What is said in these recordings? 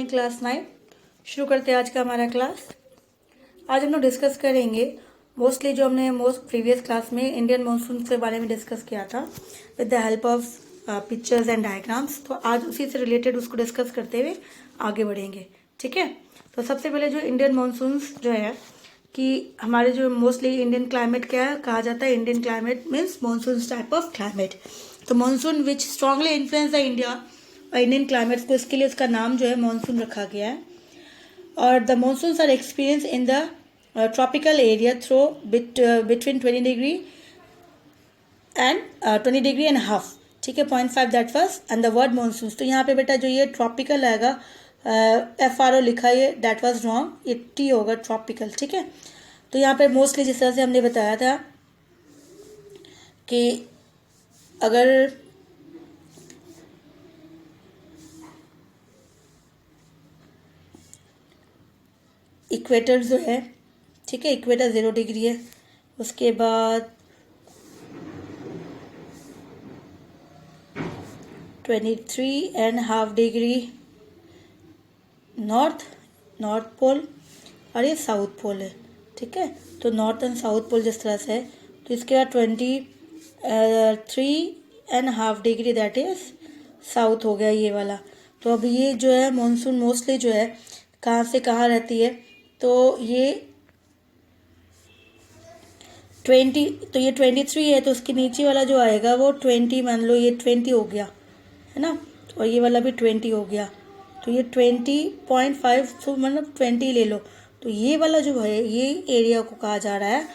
Class 9 शुरू करते हैं आज का हमारा क्लास। आज हम लोग डिस्कस करेंगे मोस्टली जो हमने प्रीवियस क्लास में इंडियन मानसून के बारे में डिस्कस किया था with the help of pictures and diagrams. तो आज उसी से रिलेटेड उसको डिस्कस करते हुए आगे बढ़ेंगे, ठीक है। तो सबसे पहले जो इंडियन मानसून जो है कि हमारे जो मोस्टली इंडियन क्लाइमेट क्या है कहा जाता है, Indian climate means monsoon type of climate. तो monsoon which strongly influence the Indian climate को, इसके लिए उसका नाम जो है मानसून रखा गया है। और the monsoons are experience in the tropical area through between 20 degree and 20 degree and half, ठीक है, 0.5 that was and the word monsoon. तो यहाँ पे बेटा जो ये ट्रॉपिकल आएगा FRO लिखा है, दैट वाज रॉन्ग, ये T होगा ट्रॉपिकल, ठीक है। तो यहाँ पे मोस्टली जिस तरह से हमने बताया था कि अगर इक्वेटर जो है, ठीक है, इक्वेटर 0 डिग्री है, उसके बाद 23.5 डिग्री नॉर्थ पोल और ये साउथ पोल है, ठीक है। तो नॉर्थ एंड साउथ पोल जिस तरह से है, तो इसके बाद 23.5 डिग्री दैट इज साउथ हो गया ये वाला। तो अब ये जो है मानसून मोस्टली जो है कहाँ से कहाँ रहती है, तो ये 23 है, तो उसके नीचे वाला जो आएगा वो 20, मान लो ये 20 हो गया है ना, और ये वाला भी 20 हो गया, तो ये 20.5, तो मतलब 20 ले लो। तो ये वाला जो है ये एरिया को कहा जा रहा है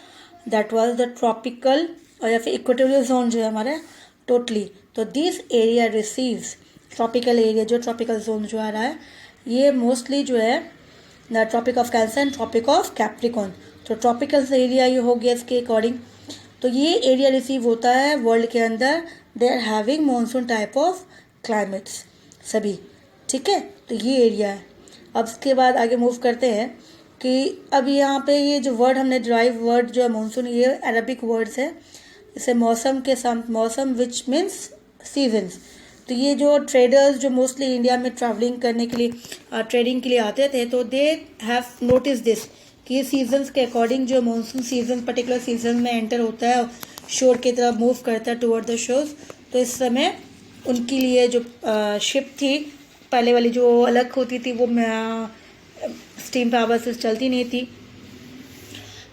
दैट वाज द ट्रॉपिकल और या फिर इक्वेटोरियल जोन जो है हमारा टोटली। तो this area receives tropical area, जो ट्रॉपिकल जोन जो आ रहा है ये मोस्टली जो है the tropic of cancer and tropic of capricorn. तो ट्रॉपिकल एरिया ये हो गया इसके अकॉर्डिंग। तो ये एरिया रिसीव होता है वर्ल्ड के अंदर, they are having monsoon type of climates सभी, ठीक है। तो ये एरिया है। अब इसके बाद आगे मूव करते हैं कि अब यहाँ पे ये जो वर्ड हमने ड्राइव वर्ड जो है मानसून, ये अरबिक वर्ड्स है, इसे मौसम के साथ, मौसम विच मीन्स सीजन्स। तो ये जो ट्रेडर्स जो मोस्टली इंडिया में ट्रैवलिंग करने के लिए ट्रेडिंग के लिए आते थे, तो दे हैव नोटिस दिस कि ये सीजन्स के अकॉर्डिंग जो मानसून सीजन पर्टिकुलर सीजन में एंटर होता है, शोर की तरफ मूव करता है टुवर्ड द शोर्स। तो इस समय उनके लिए जो शिप थी पहले वाली जो अलग होती थी वो स्टीम पावर से चलती नहीं थी,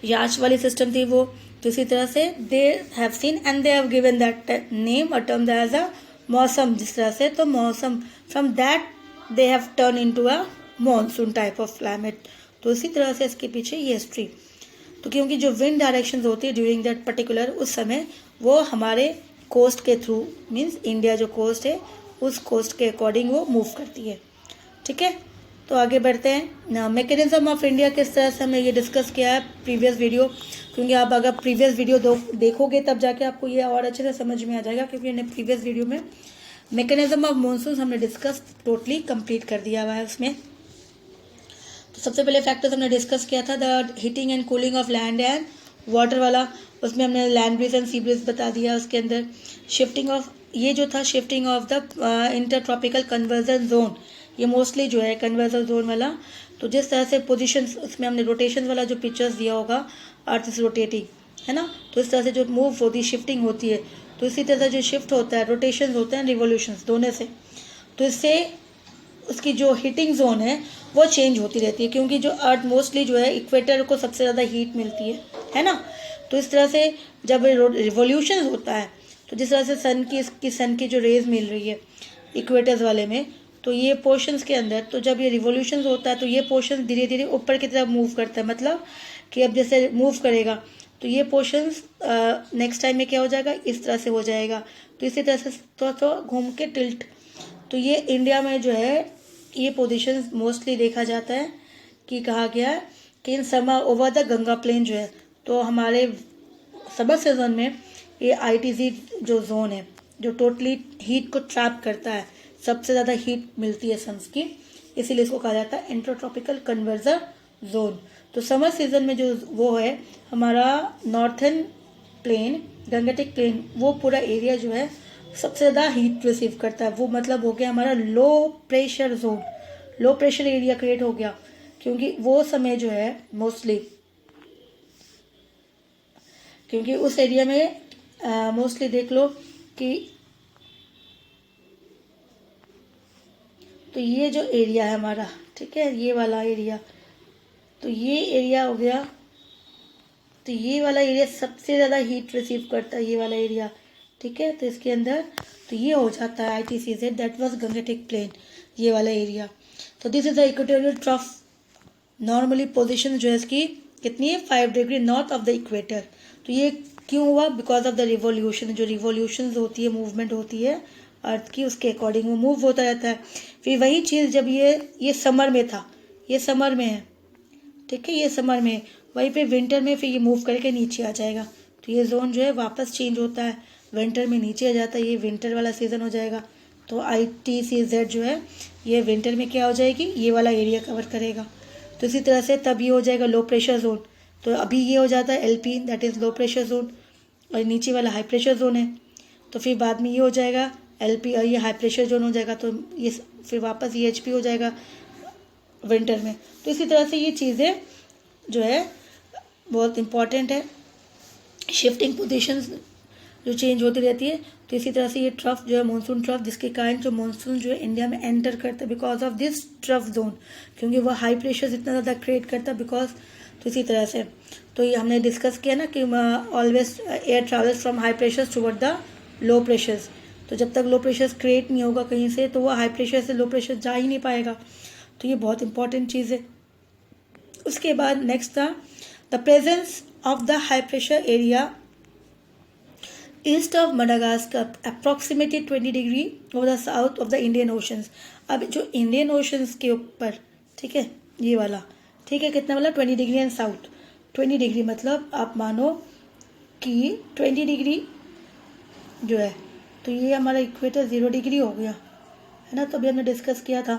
याच वाली सिस्टम थी वो। तो इसी तरह से they have seen and they have given that name a term as a mausam, जिस तरह से तो mausam from that they have turn into a monsoon type of climate. तो इसी तरह से इसके पीछे ये हिस्ट्री। तो क्योंकि जो विंड डायरेक्शंस होती है ड्यूरिंग दैट पर्टिकुलर उस समय वो हमारे कोस्ट के थ्रू मीन्स इंडिया जो कोस्ट है उस कोस्ट के अकॉर्डिंग वो मूव करती है, ठीक है। तो आगे बढ़ते हैं। मैकेनिज्म ऑफ इंडिया किस तरह से हमने ये डिस्कस किया है प्रीवियस वीडियो, क्योंकि आप अगर प्रीवियस वीडियो देखोगे तब जाके आपको ये और अच्छे से समझ में आ जाएगा, क्योंकि हमने प्रीवियस वीडियो में मैकेनिज्म ऑफ मानसून हमने डिस्कस टोटली कंप्लीट कर दिया हुआ है उसमें। तो सबसे पहले फैक्टर्स हमने डिस्कस किया था the heating and cooling of land and water वाला, उसमें हमने land breeze and sea breeze बता दिया। उसके अंदर शिफ्टिंग ऑफ ये जो था shifting of the inter tropical conversion zone, ये मोस्टली जो है कन्वर्जन जोन वाला। तो जिस तरह से पोजीशन उसमें हमने रोटेशन वाला जो पिक्चर्स दिया होगा, अर्थ इज रोटेटिंग है ना, तो इस तरह से जो मूव होती है शिफ्टिंग होती है, तो इसी तरह से जो शिफ्ट होता है रोटेशन होते हैं रिवोल्यूशंस दोनों से, तो इससे उसकी जो हीटिंग जोन है वो चेंज होती रहती है, क्योंकि जो अर्थ मोस्टली जो है इक्वेटर को सबसे ज़्यादा हीट मिलती है ना। तो इस तरह से जब रिवोल्यूशन होता है, तो जिस तरह से सन की जो रेज मिल रही है इक्वेटर्स वाले में, तो ये पोर्शंस के अंदर, तो जब ये रिवोल्यूशन होता है तो ये पोर्शन धीरे धीरे ऊपर की तरफ मूव करता है, मतलब कि अब जैसे मूव करेगा तो ये पोर्शंस नेक्स्ट टाइम में क्या हो जाएगा, इस तरह से हो जाएगा। तो इसी तरह से तो घूम के टिल्ट। तो ये इंडिया में जो है ये पोजीशन मोस्टली देखा जाता है कि कहा गया है कि in summer over the Ganga plain जो है, तो हमारे समर सीजन में ये ITZ जो जोन है जो टोटली हीट को ट्रैप करता है, सबसे ज़्यादा हीट मिलती है सन्स की, इसीलिए इसको कहा जाता है इंटरट्रॉपिकल कन्वर्जन जोन। तो समर सीजन में जो वो है हमारा नॉर्थन प्लेन, गंगेटिक प्लेन, वो पूरा एरिया जो है सबसे ज़्यादा हीट रिसीव करता है, वो मतलब हो गया हमारा low pressure zone. Low pressure area create हो गया, क्योंकि वो समय जो है मोस्टली, क्योंकि उस एरिया में मोस्टली देख लो कि तो ये जो एरिया है हमारा, ठीक है, ये वाला एरिया, तो ये एरिया हो गया, तो ये वाला एरिया सबसे ज़्यादा हीट रिसीव करता है, ये वाला एरिया, ठीक है। तो इसके अंदर तो ये हो जाता है ITCZ, that was Gangetic plain, ये वाला एरिया। तो this is the equatorial trough. Normally position जो है इसकी कितनी है, 5 degree north of the equator. तो ये क्यों हुआ, बिकॉज ऑफ द रिवॉल्यूशन, जो रिवॉल्यूशन होती है, मूवमेंट होती है अर्थ की, उसके अकॉर्डिंग वो मूव होता रहता है। फिर वही चीज़ जब ये समर में था, ये समर में है, ठीक है, ये समर में, वहीं पे विंटर में फिर ये मूव करके नीचे आ जाएगा। तो ये जोन जो है वापस चेंज होता है, विंटर में नीचे आ जाता है, ये विंटर वाला सीज़न हो जाएगा। तो ITCZ जो है ये विंटर में क्या हो जाएगी, ये वाला एरिया कवर करेगा। तो इसी तरह से तब ये हो जाएगा लो प्रेशर जोन। तो अभी ये हो जाता है LP, that is low pressure zone, और नीचे वाला हाई प्रेशर जोन है। तो फिर बाद में ये हो जाएगा LP, और ये हाई प्रेशर जोन हो जाएगा। तो ये फिर वापस ये HP हो जाएगा विंटर में। तो इसी तरह से ये चीज़ें जो है बहुत इम्पॉर्टेंट है, शिफ्टिंग पोजीशंस जो चेंज होती रहती है। तो इसी तरह से ये ट्रफ जो है मानसून ट्रफ, जिसके कारण जो मानसून जो है इंडिया में एंटर करता है because of this trough zone, क्योंकि वह हाई प्रेशर इतना ज़्यादा क्रिएट करता है बिकॉज। तो इसी तरह से तो ये हमने डिस्कस किया ना कि always air travels from high pressures toward the low pressures. तो जब तक लो प्रेशर्स क्रिएट नहीं होगा कहीं से, तो वह हाई प्रेशर से लो प्रेशर जा ही नहीं पाएगा। तो ये बहुत इंपॉर्टेंट चीज़ है। उसके बाद नेक्स्ट था the presence of the high pressure area east of Madagascar approximately 20 degree over the south of the Indian oceans. अब जो इंडियन ओशंस के ऊपर, ठीक है, ये वाला, ठीक है, कितना वाला, 20 डिग्री एंड साउथ। 20 डिग्री मतलब आप मानो कि 20 डिग्री जो है, तो ये हमारा इक्वेटर 0 डिग्री हो गया, है ना। तो अभी हमने डिस्कस किया था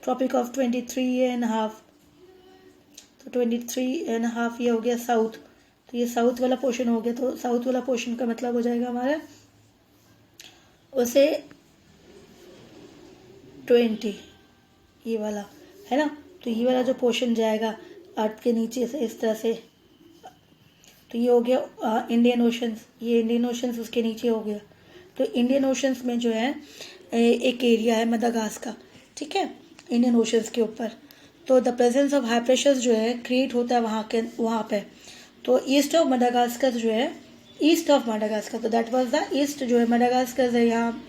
ट्रॉपिक ऑफ 23.5, तो 23.5 ये हो गया साउथ। तो ये साउथ वाला पोर्शन हो गया। तो साउथ वाला पोर्शन का मतलब हो जाएगा हमारा उसे 20, ये वाला, है ना। तो ये वाला जो पोर्शन जाएगा अर्थ के नीचे से इस तरह से, तो ये हो गया इंडियन ओशंस, ये इंडियन ओशंस उसके नीचे हो गया। तो इंडियन ओशंस में जो है एक एरिया है मडागास्कर, ठीक है, इंडियन ओशंस के ऊपर। तो the presence of high pressures जो है क्रिएट होता है वहाँ पे। तो ईस्ट ऑफ मडागास्कर जो है, ईस्ट ऑफ मडागास्कर, तो दैट वाज द ईस्ट जो है मडागास्कर है, यहाँ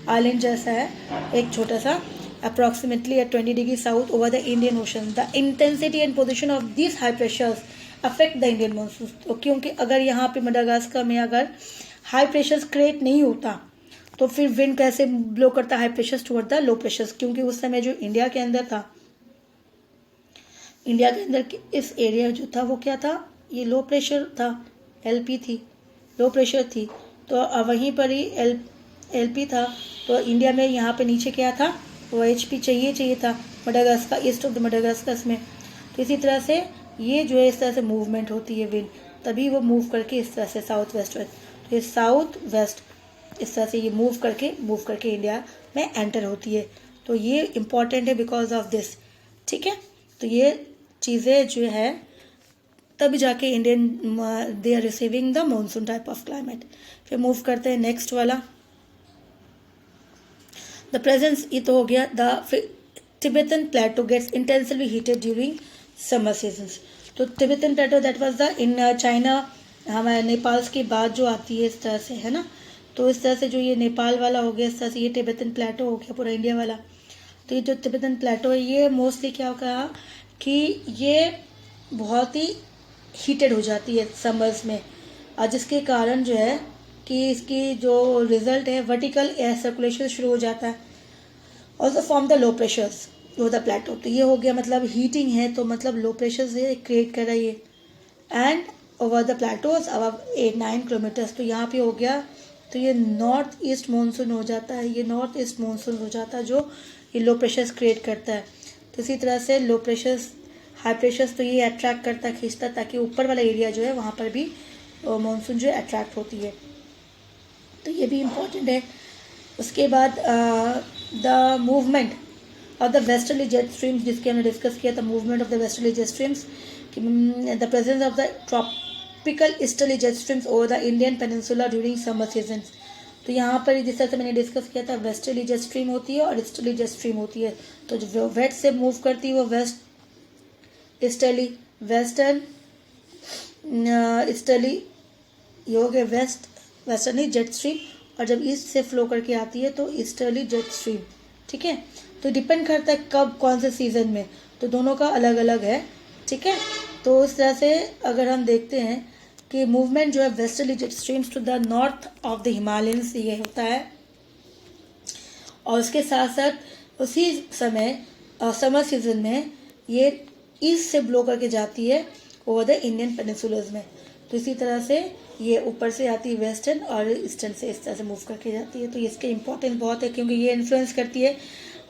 आइलैंड जैसा है एक छोटा सा, approximately at 20 degree south over the Indian ocean. The intensity and position of this high pressures affect the Indian monsoon. तो क्योंकि अगर यहाँ पे मडागास्कर में अगर हाई प्रेशर्स क्रिएट नहीं होता तो फिर विंड कैसे ब्लो करता high pressures toward the low pressures, क्योंकि उस समय जो इंडिया के अंदर था, इंडिया के अंदर इस एरिया जो था वो क्या था, ये लो प्रेशर था, LP थी, लो प्रेशर थी। तो वहीं पर ही LP था। तो इंडिया में यहाँ पे नीचे क्या था, वो HP चाहिए था Madagascar, east of the Madagascar में। तो इसी तरह से ये जो है इस तरह से मूवमेंट होती है विंड, तभी वो मूव करके इस तरह से साउथ वेस्ट में, तो ये साउथ वेस्ट इस तरह से ये मूव करके इंडिया में एंटर होती है। तो ये इम्पॉर्टेंट है बिकॉज ऑफ दिस, ठीक है। तो ये चीज़ें जो है तब जाके Indian they are receiving the monsoon type of climate. फिर मूव करते हैं नेक्स्ट वाला, द प्रेजेंस, ये तो हो गया। The Tibetan plateau gets intensively heated during summer seasons. तो Tibetan plateau that was the in China, हमारे नेपाल की बात जो आती है इस तरह से, है ना। तो इस तरह से जो ये नेपाल वाला हो गया, इस तरह से ये टिबेटन प्लेटो हो गया पूरा इंडिया वाला। तो ये जो टिबेटन प्लेटो है ये मोस्टली क्या कहा कि ये बहुत ही हीटेड हो जाती है समर्स में, और जिसके कारण जो है कि इसकी जो रिजल्ट है वर्टिकल एयर सर्कुलेशन शुरू हो जाता है, also form the low pressures वो द प्लेटो। तो ये हो गया मतलब हीटिंग है, तो मतलब लो प्रेशर से क्रिएट कर रही है। एंड ओवर द प्लेटोज अब 8-9 किलोमीटर्स, तो यहाँ पे हो गया। तो ये नॉर्थ ईस्ट मानसून हो जाता है, ये नॉर्थ ईस्ट मानसून हो जाता है जो ये लो प्रेशर्स क्रिएट करता है। तो इसी तरह से लो प्रेशर्स हाई प्रेशर्स तो ये अट्रैक्ट करता है, खींचता है, ताकि ऊपर वाला एरिया जो है वहाँ पर भी मानसून जो है अट्रैक्ट होती है। तो ये भी इम्पोर्टेंट है। उसके बाद द मूवमेंट और द वेस्टर्ली जेट स्ट्रीम्स, जिसके हमने डिस्कस किया था movement of the westerly jet streams, the presence of the tropical easterly jet streams over the Indian peninsula during summer season. तो यहाँ पर जिस तरह से मैंने डिस्कस किया था, वेस्टर्ली जेट स्ट्रीम होती है और ईस्टर्ली जेट स्ट्रीम होती है। तो जो वेस्ट से मूव करती है वो वेस्ट ईस्टर्ली, वेस्टर्न ईस्टर्ली, ये हो गया वेस्टर्ली जेट स्ट्रीम, और जब ईस्ट से फ्लो करके आती है तो ईस्टर्ली जेट स्ट्रीम। ठीक है, तो डिपेंड करता है कब कौन से सीज़न में, तो दोनों का अलग अलग है। ठीक है, तो उस तरह से अगर हम देखते हैं कि मूवमेंट जो है westerly jet streams to the north of the Himalayans ये होता है, और उसके साथ साथ उसी समय समर सीजन में ये ईस्ट से ब्लो करके जाती है ओवर द इंडियन पेनिनसुलाज में। तो इसी तरह से ये ऊपर से आती है वेस्टर्न और ईस्टर्न से इस तरह से मूव करके जाती है। तो इसके इम्पोर्टेंस बहुत है, क्योंकि ये इन्फ्लुएंस करती है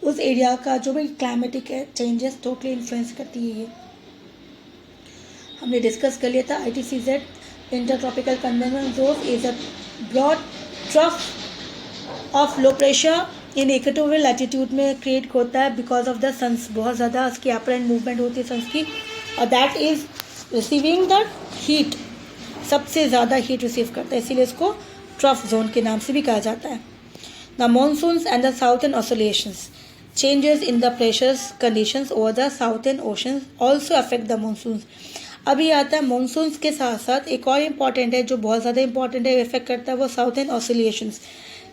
उस एरिया का जो भी क्लाइमेटिक है चेंजेस, टोटली इन्फ्लुएंस करती है। ये हमने डिस्कस कर लिया था। ITCZ intertropical conventional zone is a broad trough of low pressure in equatorial latitude में क्रिएट होता है बिकॉज ऑफ द सन्स, बहुत ज़्यादा उसकी अपरेंट मूवमेंट होती है सन्स की, और that is receiving the heat, सबसे ज़्यादा हीट रिसीव करता है, इसीलिए इसको ट्रफ जोन के नाम से भी कहा जाता है। The monsoons and the southern oscillations, changes in the pressures conditions over the southern oceans also affect the monsoons. अभी आता है मानसून्स के साथ साथ एक और इम्पॉर्टेंट है जो बहुत ज़्यादा इंपॉर्टेंट है, इफेक्ट करता है, वो साउथर्न ऑसिलेशंस।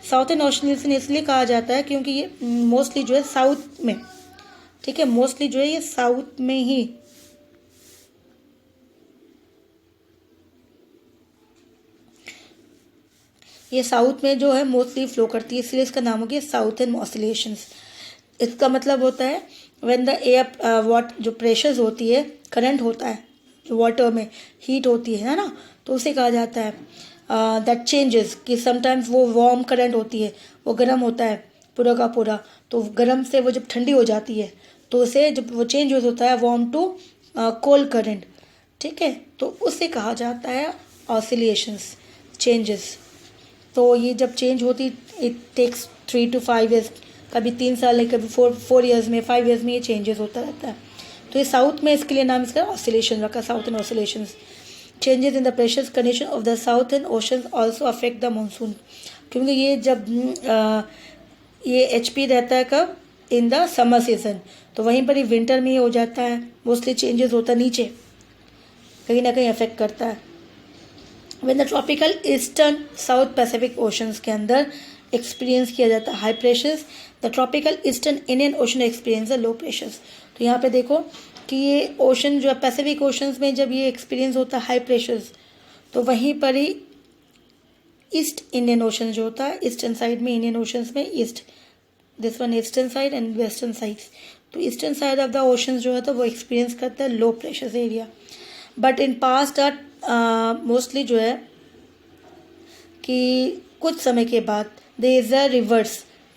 साउथर्न ऑसिलेशन इसलिए कहा जाता है क्योंकि ये मोस्टली जो है साउथ में, ठीक है, मोस्टली जो है ये साउथ में ही ये साउथ में जो है मोस्टली फ्लो करती है, इसलिए इसका नाम हो गया साउथर्न ऑसिलेशंस। इसका मतलब होता है व्हेन द एयर जो प्रेशर्स होती है, करंट होता है जो वाटर में, हीट होती है ना, तो उसे कहा जाता है दैट चेंजेस, कि समटाइम्स वो वार्म करंट होती है, वो गर्म होता है पूरा का पूरा, तो गर्म से वो जब ठंडी हो जाती है तो उसे जब वो चेंज होता है वार्म टू कोल्ड करंट, ठीक है, तो उसे कहा जाता है ऑसिलेशंस, चेंजेस। तो ये जब चेंज होती, इट टेक्स 3 to 5 years, कभी 3 साल, कभी 4 years में, 5 years में ये चेंजेस होता रहता है। तो ये साउथ में इसके लिए नाम इसका ऑसिलेशन रखा, southern oscillations. Changes in the pressure condition of the southern ocean also affect the monsoon, क्योंकि ये जब ये HP रहता है कब, इन द समर सीजन, तो वहीं पर ही विंटर में ये हो जाता है, मोस्टली चेंजेस होता है नीचे, कहीं ना कहीं अफेक्ट करता है। When the tropical eastern south Pacific oceans के अंदर एक्सपीरियंस किया जाता है high pressures, the tropical eastern Indian ocean experience the low pressures. तो यहाँ पे देखो कि ये ओशन जो है पैसिफिक ओशंस में जब ये एक्सपीरियंस होता है हाई प्रेशर्स, तो वहीं पर ही ईस्ट इंडियन ओशन जो होता है, ईस्टर्न साइड में इंडियन ओशंस में east, this one eastern side and western sides, तो eastern side of the ocean जो है तो वो एक्सपीरियंस करता है low pressures area. But in past mostly जो है कि कुछ समय के बाद देयर इज अ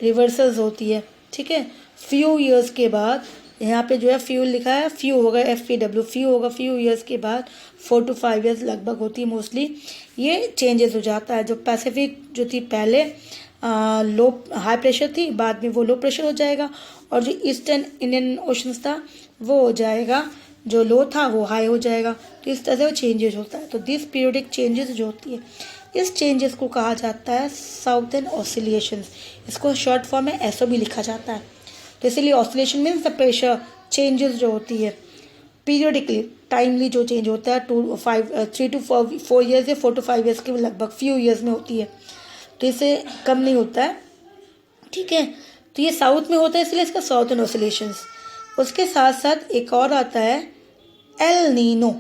रिवर्सल्स होती है, ठीक है, फ्यू ईयर्स के बाद, यहाँ पे जो है फ्यूल लिखा है, फ्यू होगा FEW, फ्यू होगा, फ्यू ईयर्स के बाद 4 to 5 years लगभग होती है मोस्टली, ये चेंजेस हो जाता है। जो पैसिफिक जो थी पहले लो हाई प्रेशर थी, बाद में वो लो प्रेशर हो जाएगा, और जो ईस्टर्न इंडियन ओशन था वो हो जाएगा, जो लो था वो हाई हो जाएगा। तो इस तरह से वो चेंजेस होता है। तो दिस पीरियोडिक चेंजेस जो होती है, इस चेंजेस को कहा जाता है साउथर्न ऑसिलेशंस। इसको शॉर्ट फॉर्म में SO भी लिखा जाता है। तो इसीलिए oscillation means the pressure changes जो होती है पीरियोडिकली, टाइमली जो चेंज होता है 3 to 4 years या 4 to 5 years के लगभग, फ्यू ईयर्स में होती है, तो इससे कम नहीं होता है, ठीक है। तो ये साउथ में होता है, इसलिए इसका साउथर्न ऑसिलेशंस। उसके साथ साथ एक और आता है एल नीनो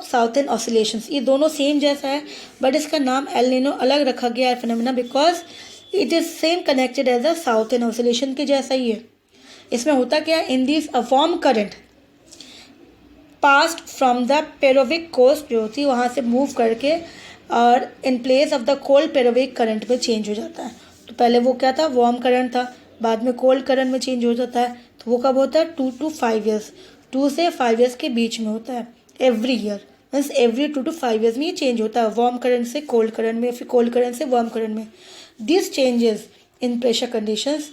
साउथर्न ऑसिलेशंस। ये दोनों सेम जैसा है, बट इसका नाम एल नीनो अलग रखा गया है phenomena, because it is same connected as a southern oscillation के जैसा ही है। इसमें होता क्या है, in this a warm current past from the Peruvian coast जो होती है वहाँ से मूव करके और in place of the cold Peruvian current में चेंज हो जाता है। तो पहले वो क्या था, वार्म करंट था, बाद में कोल्ड करंट में चेंज हो जाता है। तो वो कब होता है, 2 to 5 years, 2 से 5 years के बीच में होता है, every year, means every 2 to 5 years में ये चेंज होता है, वार्म करंट से कोल्ड करंट में, फिर कोल्ड करंट से वार्म करंट में। This changes in pressure conditions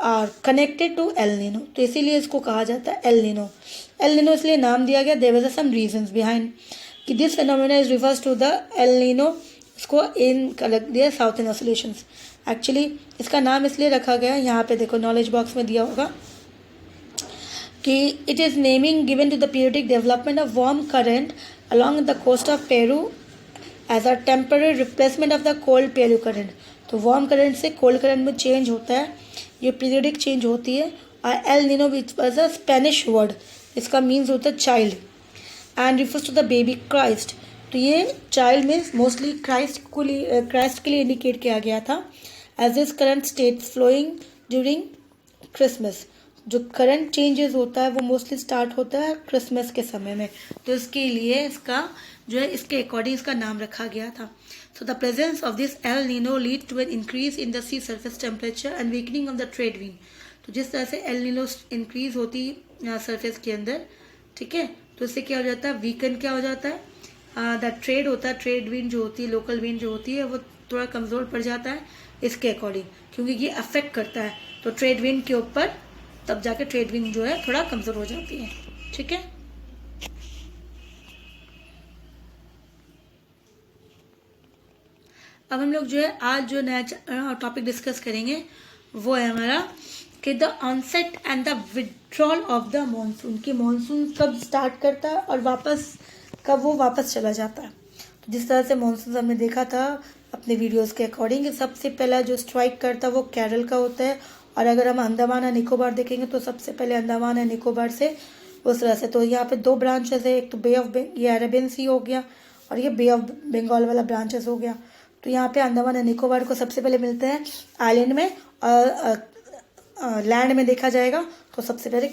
are connected to El Nino, तो इसीलिए इसको कहा जाता है एल नीनो। एल नीनो इसलिए नाम दिया गया, there was some reasons behind कि this phenomena is refers to the El Nino, इसको इन कलर दिया साउथर्न ऑसिलेशंस। एक्चुअली इसका नाम इसलिए रखा गया, यहाँ पे देखो नॉलेज बॉक्स में दिया होगा कि it is naming given to the periodic development of warm current along the coast of Peru as a temporary replacement of the cold Peru current. तो वार्म करंट से कोल्ड करंट में change होता है, ये पीरियडिक चेंज होती है। और El Nino which was a Spanish word, इसका मीन्स होता है child and refers to the baby Christ. तो ये चाइल्ड मीन्स मोस्टली क्राइस्ट के लिए इंडिकेट किया गया था, as this current state flowing during Christmas. जो करंट चेंजेस होता है वो मोस्टली स्टार्ट होता है क्रिसमस के समय में, तो इसके लिए इसका जो है इसके अकॉर्डिंग इसका नाम रखा गया था। So the presence of this El Nino lead to an increase in the sea surface temperature and weakening of the trade wind. तो जिस तरह से एल नीनो इंक्रीज होती है सरफेस के अंदर, ठीक है, तो इससे क्या हो जाता है, वीकन क्या हो जाता है, द ट्रेड होता है, ट्रेड विंड जो होती है, लोकल विंड जो होती है वो थोड़ा कमज़ोर पड़ जाता है इसके अकॉर्डिंग, क्योंकि ये अफेक्ट करता है तो ट्रेड विंड के ऊपर, तब जाके ट्रेड विंड जो है थोड़ा कमज़ोर हो जाती है। ठीक है, अब हम लोग जो है आज जो नया टॉपिक डिस्कस करेंगे वो है हमारा कि the onset and the withdrawal of the monsoon, कि मॉनसून कब स्टार्ट करता है और वापस कब वो वापस चला जाता है। तो जिस तरह से मॉनसून हमने देखा था अपने वीडियोस के अकॉर्डिंग, सबसे पहला जो स्ट्राइक करता है वो केरल का होता है, और अगर हम अंडमान एंड निकोबार देखेंगे तो सबसे पहले अंडमान एंड निकोबार से उस तरह से। तो यहाँ पे दो ब्रांचेस है, एक तो बे ऑफ ये अरेबियन सी हो गया और ये बे ऑफ बंगाल वाला ब्रांचेस हो गया। तो यहाँ पे अंडमान एंड निकोबार को सबसे पहले मिलते हैं आइलैंड में, और लैंड में देखा जाएगा तो सबसे पहले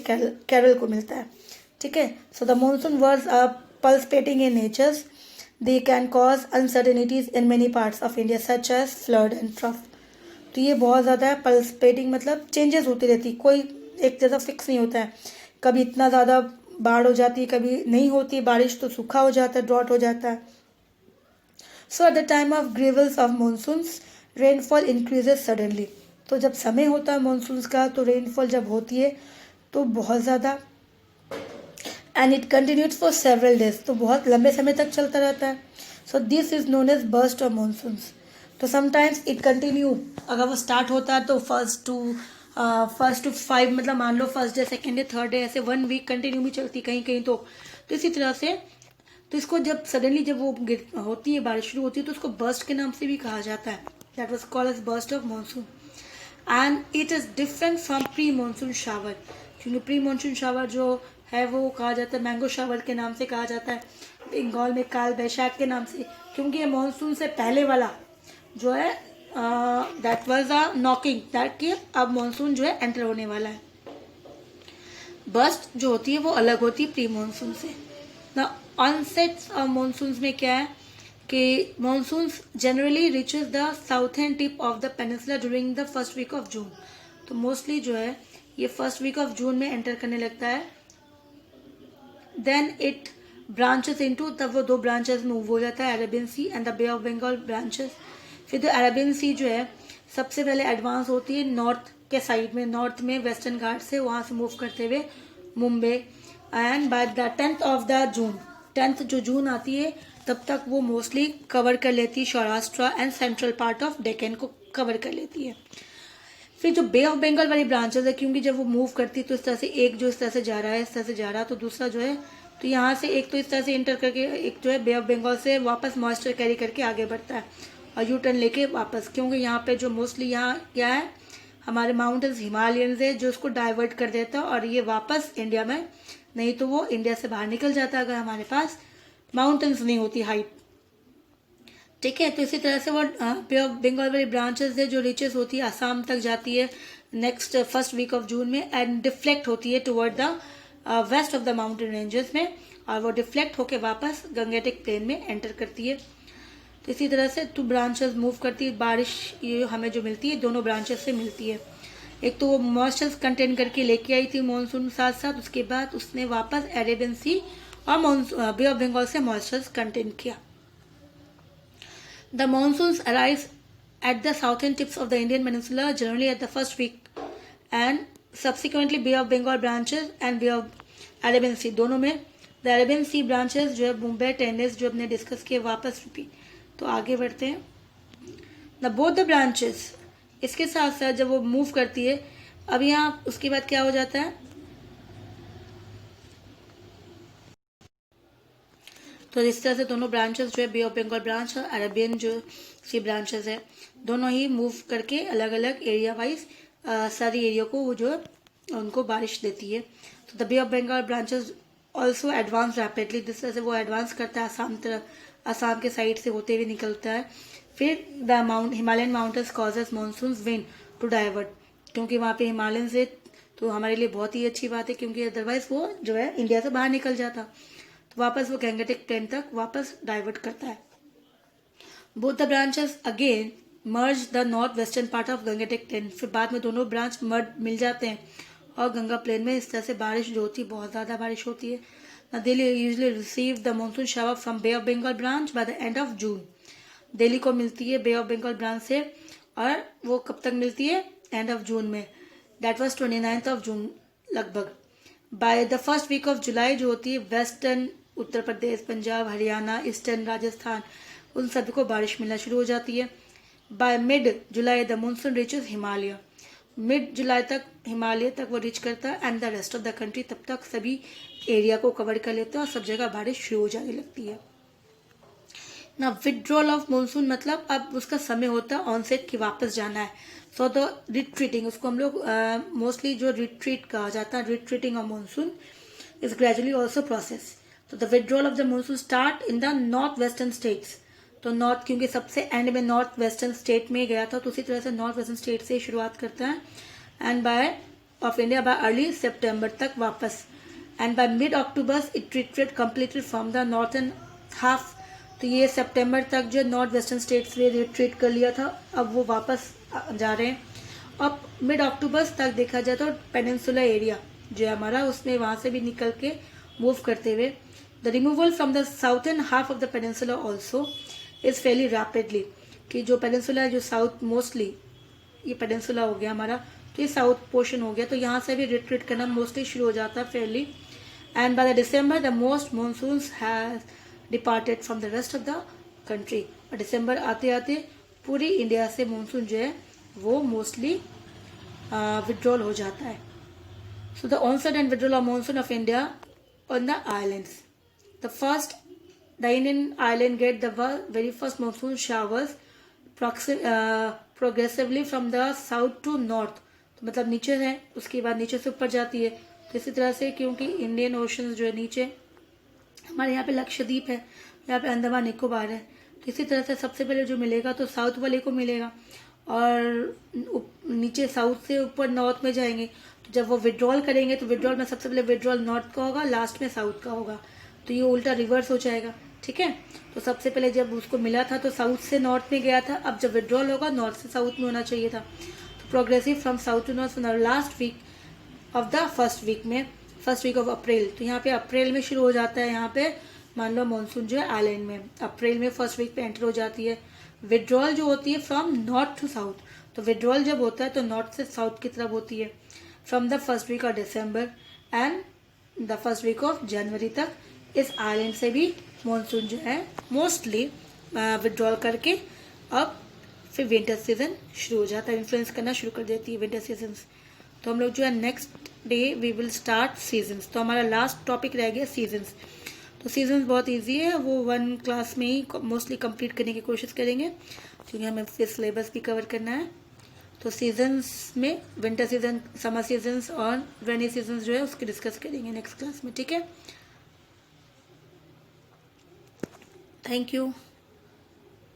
केरल को मिलता है। ठीक है, so the monsoon words are pulsating in natures, they can cause uncertainties in many parts of India such as flood and trough. तो ये बहुत ज़्यादा है, पल्सेटिंग मतलब चेंजेस होती रहती, कोई एक जैसा फिक्स नहीं होता है, कभी इतना ज़्यादा बाढ़ हो जाती है, कभी नहीं होती है बारिश तो सूखा हो जाता है, ड्रॉट हो जाता है। So at the time of gravels of monsoons rainfall increases suddenly. तो जब समय होता है मानसून्स का तो रेनफॉल जब होती है तो बहुत ज़्यादा, and it continued for several days, तो बहुत लंबे समय तक चलता रहता है। So this is known as burst of monsoons. तो समटाइम्स इट कंटिन्यू, अगर वो स्टार्ट होता है तो फर्स्ट टू 5 मतलब मान लो first day, second day, third day, ऐसे 1 वीक कंटिन्यू भी चलती कहीं कहीं। तो इसी तरह से तो इसको जब सडनली जब वो होती है, बारिश शुरू होती है, तो उसको बर्स्ट के नाम से भी कहा जाता है, that was called as burst of monsoon. And it is different from pre monsoon shower, क्योंकि प्री मानसून शावर जो है वो कहा जाता है मैंगो शावर के नाम से कहा जाता है, बंगाल में काल बैशाख के नाम से, क्योंकि ये मानसून से पहले वाला जो है that was a knocking, that कि अब मानसून जो है एंटर होने वाला है। बर्स्ट जो होती है वो अलग होती है प्री मानसून से। ना ऑनसेट्स ऑफ मानसून्स में क्या है कि monsoons generally reaches the southern tip of the peninsula during the first week of June. तो मोस्टली जो है ये फर्स्ट वीक ऑफ जून में एंटर करने लगता है। देन इट ब्रांचेस इनटू, तब वो 2 ब्रांचेस मूव हो जाता है, Arabian sea and the bay of Bengal branches. फिर द अरेबियन सी जो है सबसे पहले एडवांस होती है नॉर्थ के साइड में, नॉर्थ में वेस्टर्न घाट से वहाँ से मूव करते हुए Mumbai, and by the 10th of the June, 10th जो जून आती है तब तक वो मोस्टली कवर कर लेती है Saurashtra and central part of Deccan को कवर कर लेती है। फिर जो बे ऑफ बंगाल वाली ब्रांचेस है, क्योंकि जब वो मूव करती है तो इस तरह से एक जो इस तरह से जा रहा है, इस तरह से जा रहा है, तो दूसरा जो है तो यहाँ से एक तो इस तरह से इंटर करके एक जो है बे ऑफ बंगाल से वापस मॉइस्चर कैरी करके आगे बढ़ता है और यू टर्न लेके वापस, क्योंकि यहाँ पे जो मोस्टली यहाँ क्या है हमारे माउंटेन्स हिमालयंस है जो उसको डाइवर्ट कर देता है और ये वापस इंडिया में, नहीं तो वो इंडिया से बाहर निकल जाता है अगर हमारे पास माउंटेन्स नहीं होती हाइट। ठीक है, तो इसी तरह से वो बे ऑफ बंगाल वाली ब्रांचेस है जो रीचेस होती है असम तक जाती है next first week of June में, एंड डिफ्लेक्ट होती है toward the west of the mountain ranges में, और वो डिफ्लेक्ट होके वापस गंगेटिक प्लेन में एंटर करती है। तो इसी तरह से 2 ब्रांचेस मूव करती है। बारिश ये हमें जो मिलती है दोनों ब्रांचेस से मिलती है। एक तो वो मॉइस्चर कंटेन करके लेके आई थी मानसून साथ साथ, उसके बाद उसने वापस अरेबियन सी और बे ऑफ बंगाल से मॉइस्चर कंटेन किया। The monsoons arrive at the southern tips of the Indian peninsula generally at the first week and subsequently bay of Bengal branches and bay of Arabian sea, दोनों में द अरेबियन सी ब्रांचेस जो है Mumbai tennis जो हमने discuss किए वापस repeat. तो आगे बढ़ते हैं। द बोथ द ब्रांचेस, इसके साथ साथ जब वो मूव करती है, अब यहाँ उसके बाद क्या हो जाता है, तो इस तरह से दोनों ब्रांचेस जो है बे ऑफ बंगाल ब्रांच और अरेबियन जो सी ब्रांचेस है, दोनों ही मूव करके अलग अलग एरिया वाइज सारी एरिया को वो जो है उनको बारिश देती है। तो the bay of Bengal branches also advance rapidly, जिस तरह से वो एडवांस करता है आसाम तरफ, आसाम के साइड से होते हुए निकलता है। फिर the Himalayan mountains causes monsoon wind to divert, क्योंकि वहाँ पे हिमालयन से, तो हमारे लिए बहुत ही अच्छी बात है, क्योंकि अदरवाइज वो जो है इंडिया से बाहर निकल जाता, तो वापस वो गैंगेटिक प्लेन तक वापस डाइवर्ट करता है। Both the branches again merge the north western part of Gangetic plain, फिर बाद में दोनों ब्रांच मिल जाते हैं और गंगा प्लेन में इस तरह से बारिश जो होती है, बहुत ज़्यादा बारिश होती है। Delhi usually receive the monsoon shower from bay of Bengal branch by the end of June, Delhi को मिलती है बे ऑफ बंगाल ब्रांच से, और वो कब तक मिलती है, एंड ऑफ जून में, दैट वाज 29 ऑफ जून लगभग। By the first week of July जो होती है वेस्टर्न उत्तर प्रदेश, पंजाब, हरियाणा, ईस्टर्न राजस्थान, उन सभी को बारिश मिलना शुरू हो जाती है। By mid July the monsoon reaches Himalaya, mid July तक हिमालय तक वो रीच करता है, and the rest of the country, तब तक सभी एरिया को कवर कर लेता है और सब जगह बारिश शुरू हो जाने लगती है। ना विड्रॉल ऑफ मानसून मतलब अब उसका समय होता है ऑनसेट की वापस जाना है। सो द रिट्रीटिंग, उसको हम लोग मोस्टली जो रिट्रीट कहा जाता है, retreating of monsoon is gradually also process. तो the withdrawal of the monsoon start in the north western states, तो नॉर्थ, क्योंकि सबसे एंड में नॉर्थ वेस्टर्न स्टेट में गया था, तो उसी तरह से नॉर्थ वेस्टर्न स्टेट से शुरुआत करता है, and by of India by early September तक वापस, and by mid October it retreat completed from the northern half, तो ये सितंबर तक जो नॉर्थ वेस्टर्न स्टेट से रिट्रीट कर लिया था, अब वो वापस जा रहे हैं। अब मिड अक्टूबर तक देखा जाए तो पेनिनसुला एरिया जो है हमारा, उसमें वहां से भी निकल के मूव करते हुए the removal from the southern half of the peninsula also is fairly rapidly, कि जो पेनिनसुला है, जो साउथ मोस्टली ये पेनिनसुला हो गया हमारा, तो ये साउथ पोर्शन हो गया, तो यहाँ से भी रिट्रीट करना मोस्टली शुरू हो जाता है Fairlie, and by the December the most monsoons has departed from the rest of the country, और दिसंबर आते आते पूरी इंडिया से मानसून जो है वो मोस्टली विड्रॉल हो जाता है। So the onset and withdrawal of monsoon of India on the islands, the first the Indian island get the very first monsoon showers progressively from the south to north, तो मतलब नीचे है, उसके बाद नीचे से ऊपर जाती है, तो इसी तरह से क्योंकि इंडियन ओशन जो है नीचे, हमारे यहाँ पे लक्षद्वीप है, यहाँ पे अंडमान निकोबार है, तो इसी तरह से सबसे पहले जो मिलेगा तो साउथ वाले को मिलेगा, और नीचे साउथ से ऊपर नॉर्थ में जाएंगे, तो जब वो विड्रॉल करेंगे तो विड्रॉल में सबसे पहले विड्रॉल नॉर्थ का होगा, लास्ट में साउथ का होगा, तो ये उल्टा रिवर्स हो जाएगा, ठीक है। तो सबसे पहले जब उसको मिला था तो साउथ से नॉर्थ में गया था, अब जब विड्रॉल होगा नॉर्थ से साउथ में होना चाहिए था, तो progressive from south to north last week of the first week of April, तो यहाँ पे अप्रैल में शुरू हो जाता है, यहाँ पे मान लो मानसून जो है आइलैंड में अप्रैल में फर्स्ट वीक पे एंटर हो जाती है। विड्रॉल जो होती है फ्रॉम नॉर्थ टू साउथ, तो विड्रॉल जब होता है तो नॉर्थ से साउथ की तरफ होती है, from the first week of December and the first week of January तक इस आइलैंड से भी मानसून जो है मोस्टली विड्रॉल करके अब फिर विंटर सीजन शुरू हो जाता है, इन्फ्लुएंस करना शुरू कर देती है विंटर सीजन। तो हम लोग जो है next day we will start seasons, तो हमारा लास्ट टॉपिक रह गया सीजन्स। तो सीजन्स बहुत इजी है, वो 1 क्लास में ही मोस्टली कंप्लीट करने की कोशिश करेंगे, क्योंकि हमें फिर सिलेबस भी कवर करना है। तो सीजन्स में विंटर सीजन, समर सीजन्स और रेनी सीजन्स जो है उसकी डिस्कस करेंगे नेक्स्ट क्लास में, ठीक है। Thank you.